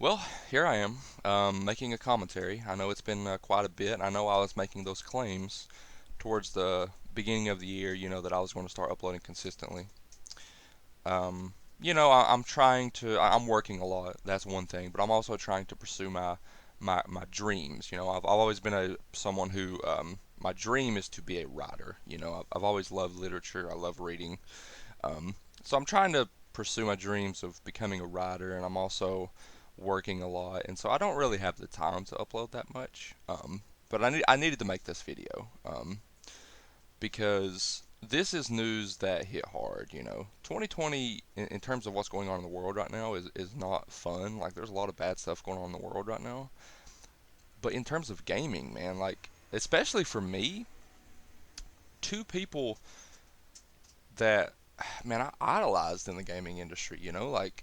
Well, here I am, making a commentary. I know it's been quite a bit. I know I was making those claims towards the beginning of the year, that I was going to start uploading consistently. I'm trying to, I'm working a lot. That's one thing, but I'm also trying to pursue my dreams. I've always been someone who, my dream is to be a writer. I've always loved literature. I love reading. So I'm trying to pursue my dreams of becoming a writer, and I'm also working a lot, and so I don't really have the time to upload that much. But I needed to make this video because this is news that hit hard. 2020 in terms of what's going on in the world right now is not fun. Like there's a lot of bad stuff going on in the world right now. But in terms of gaming, man, like especially for me, two people that man I idolized in the gaming industry. Like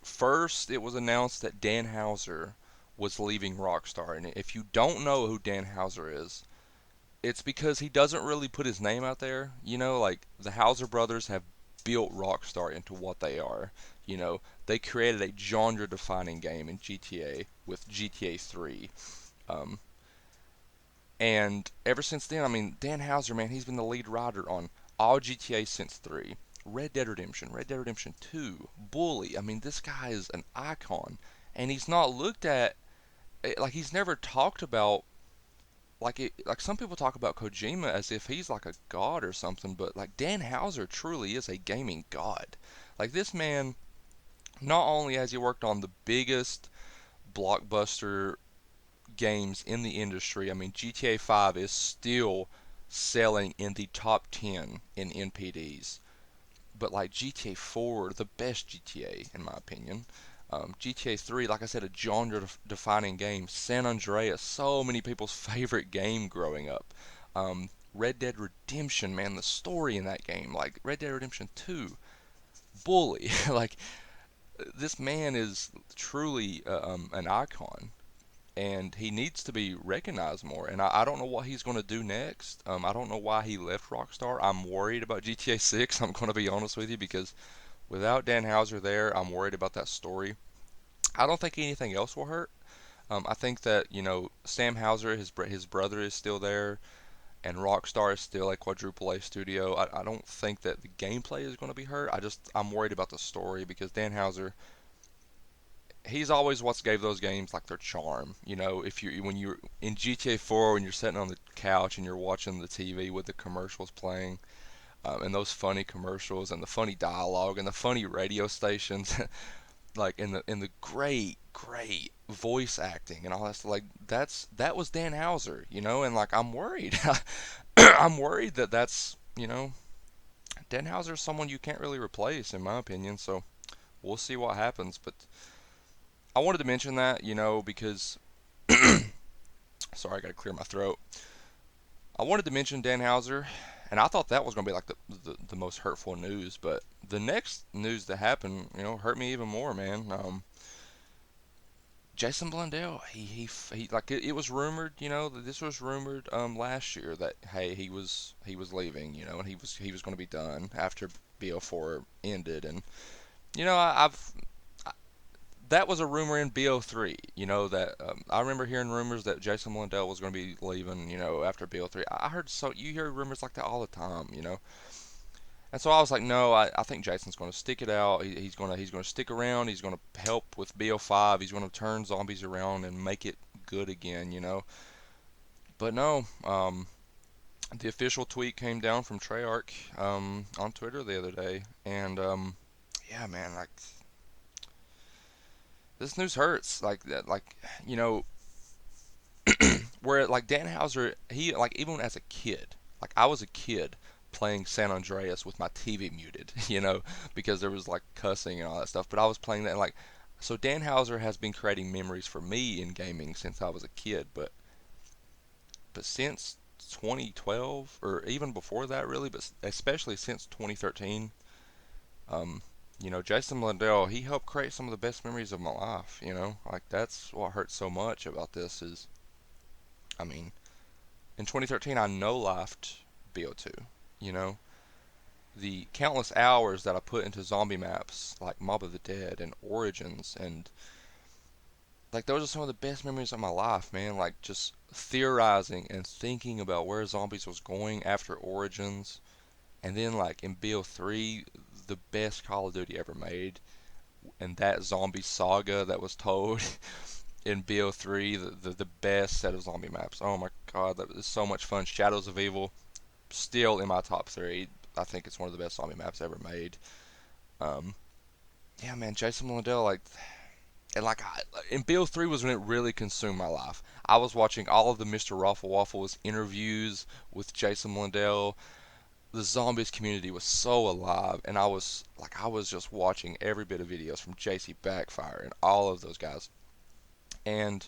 first it was announced that Dan Houser was leaving Rockstar, and if you don't know who Dan Houser is, it's because he doesn't really put his name out there. Like the Houser brothers have built Rockstar into what they are. They created a genre-defining game in GTA with GTA 3. Um, and ever since then, I mean, Dan Houser, man, he's been the lead writer on all GTA since 3. Red Dead Redemption, Red Dead Redemption 2, Bully. I mean, this guy is an icon. And he's not looked at, like, he's never talked about, like some people talk about Kojima as if he's like a god or something, but like Dan Houser truly is a gaming god. Like, this man, not only has he worked on the biggest blockbuster games in the industry. I mean, GTA 5 is still selling in the top 10 in NPDs. But like GTA 4, the best GTA in my opinion. GTA 3, like I said, a genre-defining game. San Andreas, so many people's favorite game growing up. Red Dead Redemption, man, the story in that game, like Red Dead Redemption 2, Bully, like this man is truly an icon, and he needs to be recognized more. And I don't know what he's going to do next. I don't know why he left Rockstar. I'm worried about GTA 6. I'm going to be honest with you because without Dan Houser there, I'm worried about that story. I don't think anything else will hurt. I think that Sam Houser, his brother is still there, and Rockstar is still a quadruple A studio. I don't think that the gameplay is going to be hurt. I'm worried about the story because Dan Houser, he's always what's gave those games like their charm. If you when you're in GTA 4 when you're sitting on the couch and you're watching the TV with the commercials playing, and those funny commercials and the funny dialogue and the funny radio stations, like in the great voice acting and all that stuff, like that was Dan Houser, and like I'm worried. I'm worried that Dan Houser is someone you can't really replace in my opinion. So we'll see what happens, but I wanted to mention that, because sorry, I got to clear my throat. I wanted to mention Dan Houser, and I thought that was going to be like the most hurtful news, but the next news that happened, hurt me even more, man. Jason Blundell, he like it was rumored, that this was rumored last year that hey he was leaving, and he was going to be done after BO4 ended, and I've that was a rumor in BO3. That I remember hearing rumors that Jason Blundell was going to be leaving. After BO3. I heard so you hear rumors like that all the time. And so I was like, no, I think Jason's going to stick it out. He's going to stick around. He's going to help with BO5. He's going to turn zombies around and make it good again. But no, the official tweet came down from Treyarch on Twitter the other day, and yeah, man, like this news hurts. Like that, like you know, where like Dan Houser, he like even as a kid, like I was a kid playing San Andreas with my TV muted, because there was like cussing and all that stuff. But I was playing that and, like, so Dan Houser has been creating memories for me in gaming since I was a kid. But since 2012 or even before that, really, but especially since 2013, um, Jason Blundell, he helped create some of the best memories of my life. Like that's what hurts so much about this is, I mean, in 2013, I no-lifed BO2. You know, the countless hours that I put into zombie maps like Mob of the Dead and Origins and like those are some of the best memories of my life, man. Like just theorizing and thinking about where zombies was going after Origins, and then like in BO3, the best Call of Duty ever made, and that zombie saga that was told in BO3, the best set of zombie maps. Oh my god, that was so much fun. Shadows of Evil, still in my top three. I think it's one of the best zombie maps ever made. Um, yeah, man, Jason Blundell, like, and like, in BO3 was when it really consumed my life. I was watching all of the Mr. Raffle Waffles interviews with Jason Blundell. The zombies community was so alive, and I was just watching every bit of videos from JC Backfire and all of those guys. And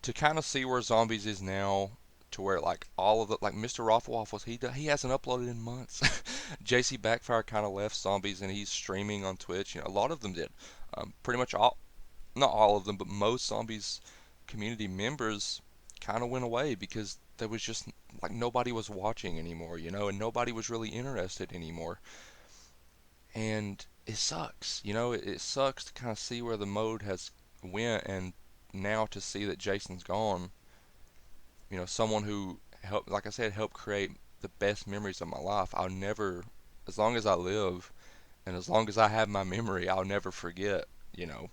to kind of see where zombies is now, to where like all of the like Mr. Raffle Waffles, he hasn't uploaded in months. JC Backfire kind of left zombies and he's streaming on Twitch. You know, a lot of them did. Pretty much all, not all of them, but most zombies community members kind of went away because there was just like nobody was watching anymore, you know, and nobody was really interested anymore. And it sucks, you know, it sucks to kind of see where the mode has went, and now to see that Jason's gone, you know, someone who helped, like I said, helped create the best memories of my life. I'll never, as long as I live and as long as I have my memory, I'll never forget, you know,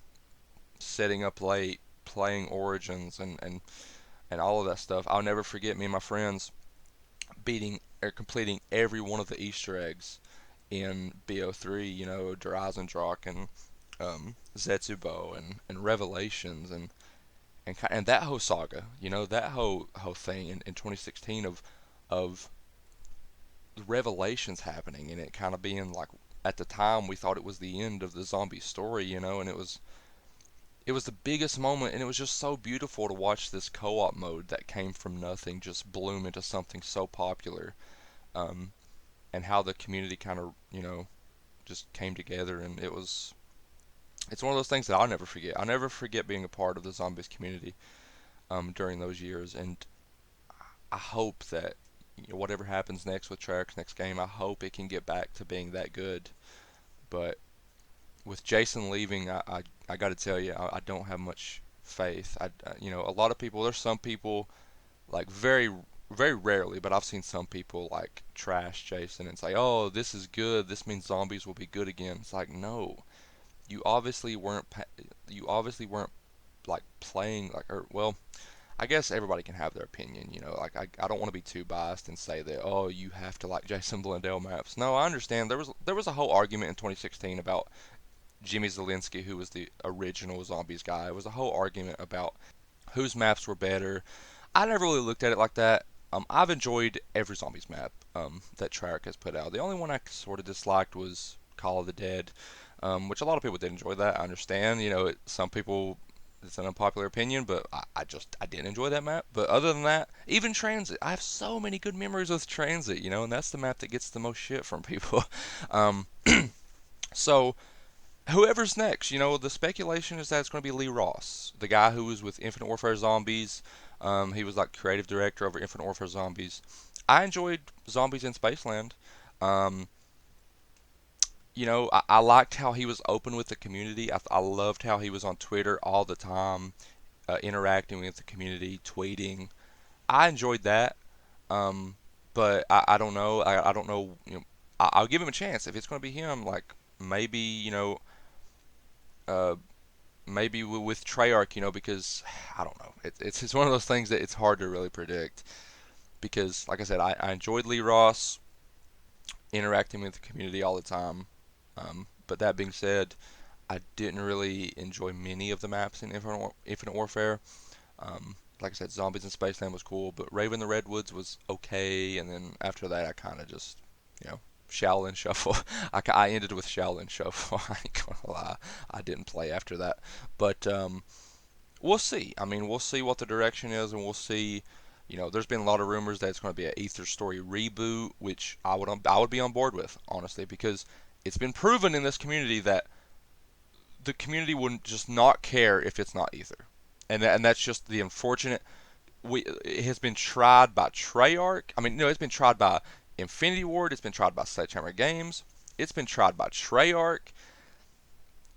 setting up late, playing Origins and all of that stuff. I'll never forget me and my friends beating or completing every one of the Easter eggs in BO3, you know, Drazendrock and Zetsubo and Revelations and that whole saga, you know, that whole thing in 2016 of Revelations happening and it kind of being like at the time we thought it was the end of the zombie story, you know, and it was the biggest moment, and it was just so beautiful to watch this co-op mode that came from nothing just bloom into something so popular, um, and how the community kind of, you know, just came together, and it's one of those things that I'll never forget. I'll never forget being a part of the zombies community during those years, and I hope that, you know, whatever happens next with Treyarch's next game, I hope it can get back to being that good. But with Jason leaving, I got to tell you, I don't have much faith. You know, a lot of people. There's some people like very rarely, but I've seen some people like trash Jason and say, "Oh, this is good. This means zombies will be good again." It's like, no, you obviously weren't. You obviously weren't like playing like, or well, I guess everybody can have their opinion. You know, like I don't want to be too biased and say that, oh, you have to like Jason Blundell maps. No, I understand. There was a whole argument in 2016 about Jimmy Zielinski, who was the original Zombies guy. It was a whole argument about whose maps were better. I never really looked at it like that. I've enjoyed every Zombies map that Treyarch has put out. The only one I sort of disliked was Call of the Dead, which a lot of people did enjoy that. I understand. You know, some people, it's an unpopular opinion, but I did enjoy that map. But other than that, even Transit, I have so many good memories with Transit. You know, and that's the map that gets the most shit from people. Um, so whoever's next, you know, the speculation is that it's going to be Lee Ross, the guy who was with Infinite Warfare Zombies. He was like creative director over Infinite Warfare Zombies. I enjoyed Zombies in Spaceland. Um, you know, I liked how he was open with the community. I loved how he was on Twitter all the time, interacting with the community, tweeting. I enjoyed that. Um, but I don't know. I don't know. You know, I'll give him a chance if it's going to be him. Like maybe, you know, uh, maybe with Treyarch, you know, because I don't know. It's one of those things that it's hard to really predict. Because, like I said, I enjoyed Lee Ross interacting with the community all the time. But that being said, I didn't really enjoy many of the maps in Infinite Warfare. Like I said, Zombies in Spaceland was cool, but Raven the Redwoods was okay. And then after that, I kind of just, you know, Shaolin Shuffle. I ended with Shaolin Shuffle. I ain't gonna lie, I didn't play after that. But we'll see. I mean, we'll see what the direction is, and we'll see. You know, there's been a lot of rumors that it's going to be an Ether Story reboot, which I would be on board with, honestly, because it's been proven in this community that the community wouldn't just not care if it's not Ether, and that's just the unfortunate. It has been tried by Treyarch. I mean, no, it's been tried by Infinity Ward. It's been tried by Sledgehammer Games. It's been tried by Treyarch.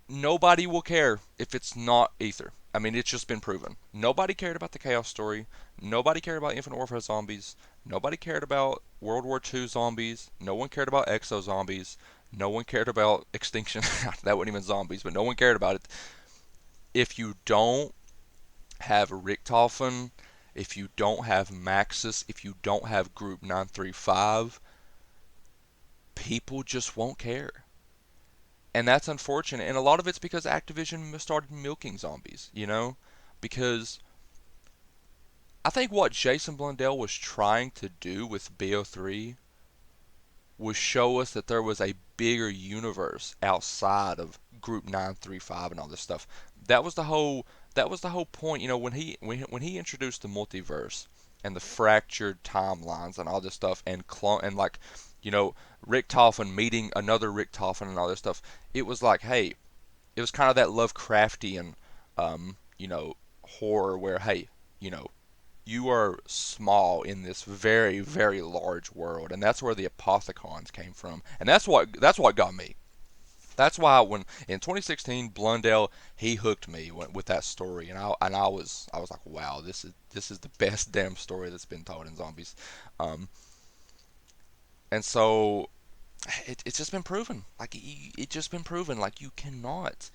nobody will care if it's not Ether. I mean, it's just been proven. Nobody cared about the Chaos story. Nobody cared about Infinite Warfare zombies. Nobody cared about World War II zombies. No one cared about Exo zombies. No one cared about Extinction. That wasn't even zombies, but no one cared about it. If you don't have Richtofen, if you don't have Maxis, if you don't have Group 935, people just won't care. And that's unfortunate. And a lot of it's because Activision started milking zombies, Because I think what Jason Blundell was trying to do with BO3 was show us that there was a bigger universe outside of Group 935 and all this stuff. That was the whole that was the whole point, when he introduced the multiverse and the fractured timelines and all this stuff and like, you know, Richtofen meeting another Richtofen and all this stuff. It was like, hey, it was kind of that Lovecraftian horror where, hey, you know, you are small in this very, very large world, and that's where the Apothicons came from, and that's what got me. That's why when in 2016 Blundell he hooked me with that story, and I was like, wow, this is the best damn story that's been told in zombies, um, and so it's just been proven, like it's just been proven, like you cannot,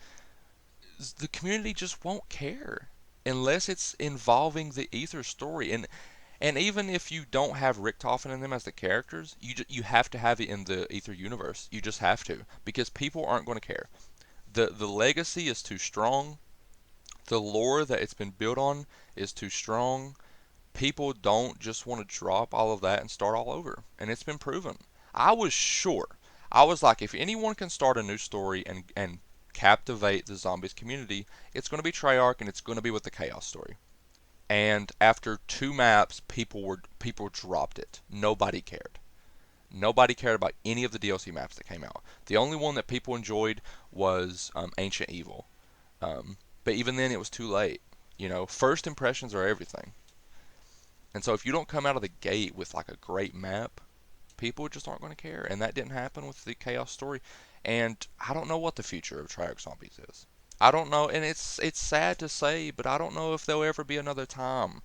the community just won't care unless it's involving the Ether story. And even if you don't have Richtofen in them as the characters, you have to have it in the Ether universe. You just have to, because people aren't going to care. The legacy is too strong. The lore that it's been built on is too strong. People don't just want to drop all of that and start all over. And it's been proven. I was sure. I was like, if anyone can start a new story and captivate the zombies community, it's going to be Treyarch, and it's going to be with the Chaos story. And after two maps, people dropped it. Nobody cared. Nobody cared about any of the DLC maps that came out. The only one that people enjoyed was Ancient Evil. But even then, it was too late. First impressions are everything. And so if you don't come out of the gate with like a great map, people just aren't going to care. And that didn't happen with the Chaos story. And I don't know what the future of Treyarch Zombies is. I don't know, and it's sad to say, but I don't know if there'll ever be another time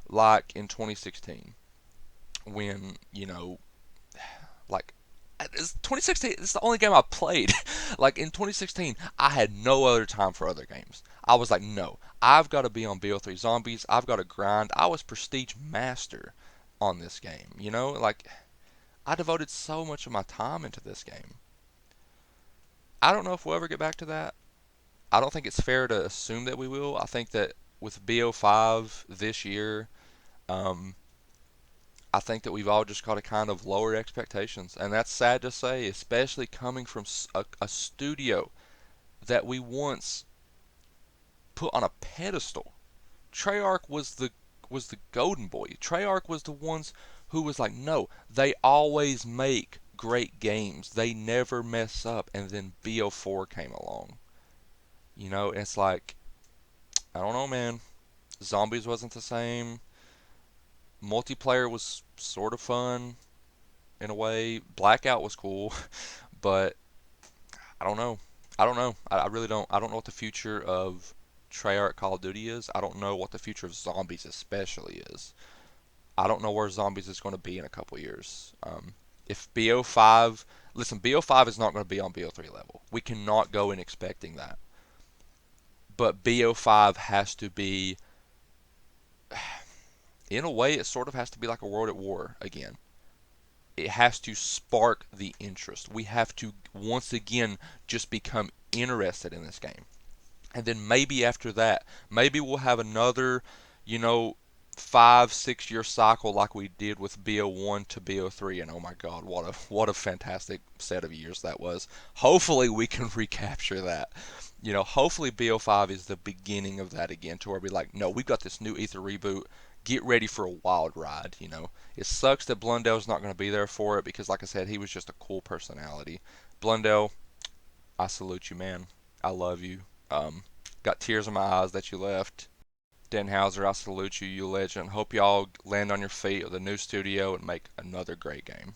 like in 2016 when, like 2016 is the only game I played. Like in 2016, I had no other time for other games. I was like, no, I've got to be on BO3 Zombies. I've got to grind. I was Prestige Master on this game. Like I devoted so much of my time into this game. I don't know if we'll ever get back to that. I don't think it's fair to assume that we will. I think that with BO5 this year, um, I think that we've all just got to kind of lower expectations, and that's sad to say, especially coming from a studio that we once put on a pedestal. Treyarch was the golden boy. Treyarch was the ones who was like, no, they always make great games. They never mess up. And then BO4 came along. It's like, I don't know, man. Zombies wasn't the same. Multiplayer was sort of fun in a way. Blackout was cool, but I don't know. I don't know. I really don't. I don't know what the future of Treyarch Call of Duty is. I don't know what the future of zombies especially is. I don't know where zombies is going to be in a couple years. If BO5, listen, BO5 is not going to be on BO3 level. We cannot go in expecting that. But BO5 has to be, in a way, it sort of has to be like a World at War again. It has to spark the interest. We have to once again just become interested in this game. And then maybe after that, maybe we'll have another, you know, 5 6 year cycle like we did with BO1 to BO3, and oh my God, what a fantastic set of years that was. Hopefully we can recapture that. Hopefully BO5 is the beginning of that again, to where we're like, no, we've got this new Ether reboot. Get ready for a wild ride. It sucks that Blundell's not going to be there for it because, like I said, he was just a cool personality. Blundell, I salute you, man. I love you. Got tears in my eyes that you left. Denhauser, I salute you, you legend. Hope y'all land on your feet with a new studio and make another great game.